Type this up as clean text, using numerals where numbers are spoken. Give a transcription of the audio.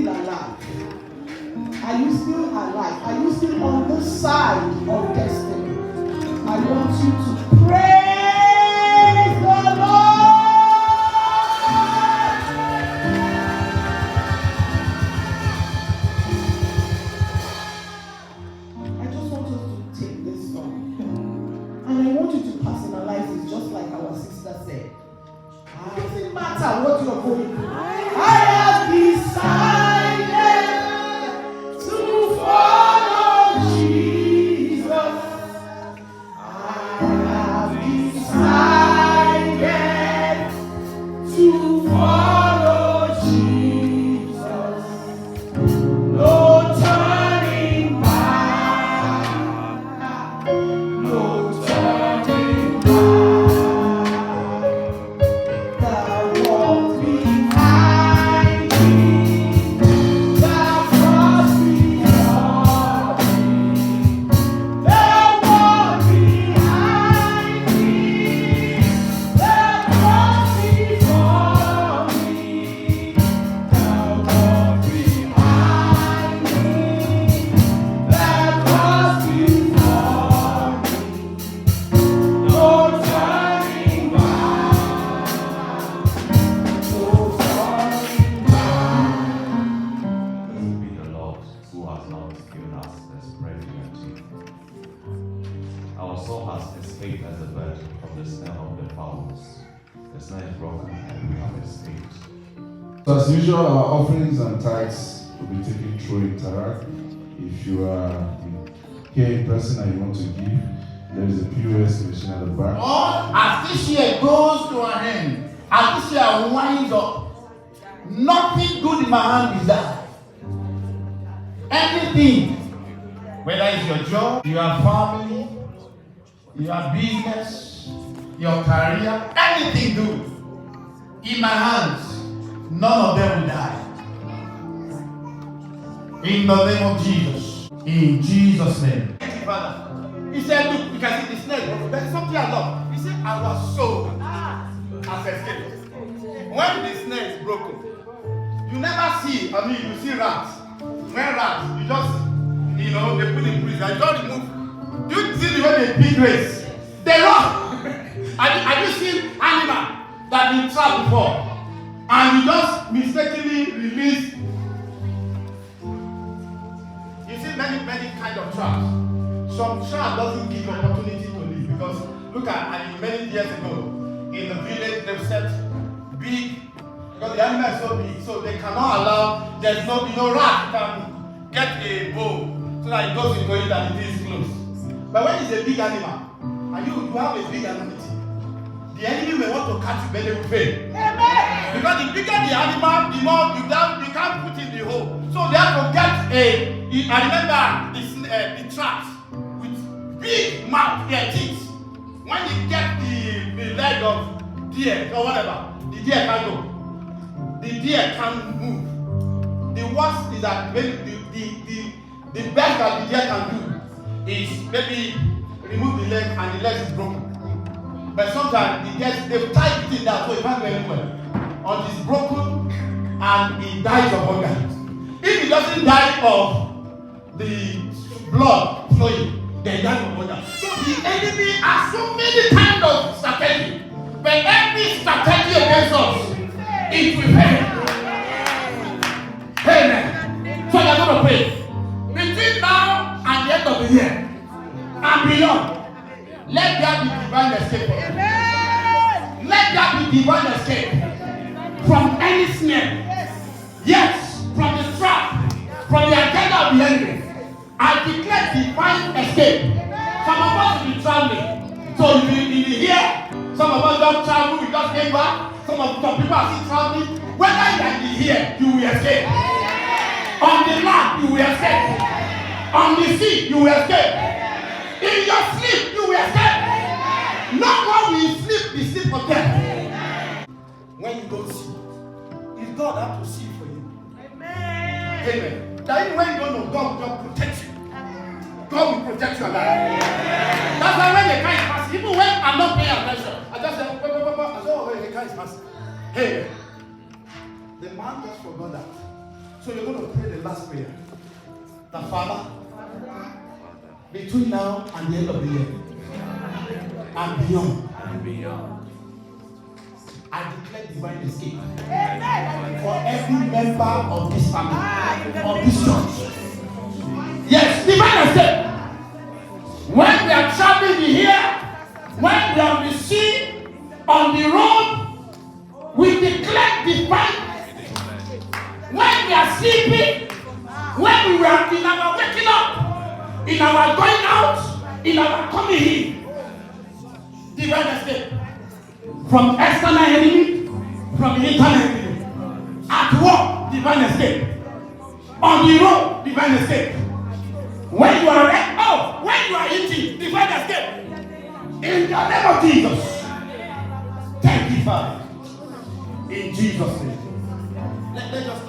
still alive? Are you still alive? Are you still on the side of destiny? I want you to praise the Lord. I just want us to take this song and I want you to personalize it just like our sister said. It doesn't matter what you're going through. I have decided to follow Jesus. I have decided to follow Jesus. No turning back. No turning back. The world behind me. The cross before me. The world behind me. The cross before me. The world behind me. The cross before me. No turning back. No turning back. Blessed be the Lord who has not given us the spread of Our soul has escaped as a bird from the snare of the fowls. The snare is broken and we have escaped. So as usual, our offerings and tithes will be taken through Interact. If you are here in person and you want to give, there is a POS machine at the back. Or as this year goes to an end, as this year winds up, nothing good in my hand is that. Anything, whether it's your job, your family, your business, your career, anything good in my hands, none of them will die. In the name of Jesus. In Jesus' name. Thank you, Father. He said, look, you can see the snake, but there's something I love. He said, our soul has escaped. When the snake is broken, you never see, you see rats. When rats, you just, they put in prison, you just remove. Do you see the way they beat race? They run. Have you seen animal that been trapped before? And you just mistakenly release. You see many kind of traps. Some trap doesn't give opportunity to live because look at many years ago in the village they've set big because the animal is so big, so they cannot allow. There's no rat can get a bow so that it goes into it and it is close. But when it's a big animal and you have a big animal, the enemy may want to catch you, but they will fail. Amen. Because the bigger the animal, the more you can't put in the hole. So they have to get I remember the traps with big mouth, their teeth. When you get the leg of deer or whatever, the deer can't go. The deer can't move. The worst is that maybe the best that the deer can do is maybe remove the leg and the leg is broken. But sometimes they've tied it in that so it can't go anywhere. Until it's broken and it dies of hunger. If it doesn't die of the blood flowing, they die of hunger. So the enemy has so many kinds of strategy. But every strategy against us, it will fail. Amen. So you're going to pray. Between now and the end of the year and beyond, let there be divine escape. Let there be divine escape from any snare. Yes, from the trap, from the agenda of the enemy. I declare divine escape. Some of us will be traveling. So you'll be here. Some of us don't travel, we just came back. Some people are still traveling. Whether you are here, you will escape. On the land, you will escape. On the sea, you will escape. In your sleep, you will escape. No one will sleep the sleep of death. When you don't see, it's God have to see for you. Amen. Amen. That even when you don't know, God will protect you. God will protect you alive. That's why when the car is passing, even when I'm not paying attention, I just say, wait, I say, oh, wait, the car is passing. Hey, the man just forgot that. So you're going to pray the last prayer. The Father, between now and the end of the year, and beyond, I declare divine escape for every member of this family, of this church. Yes, divine escape. When we are traveling here, when we are on the sea, on the road, we declare divine. When we are sleeping, when we were in our waking up, in our going out, in our coming in, divine escape. From external enemy, from the internal enemy. At work, divine escape. On the road, divine escape. When you are when you are eating, divine escape. In the name of Jesus. Thank you, Father. In Jesus' name. Let us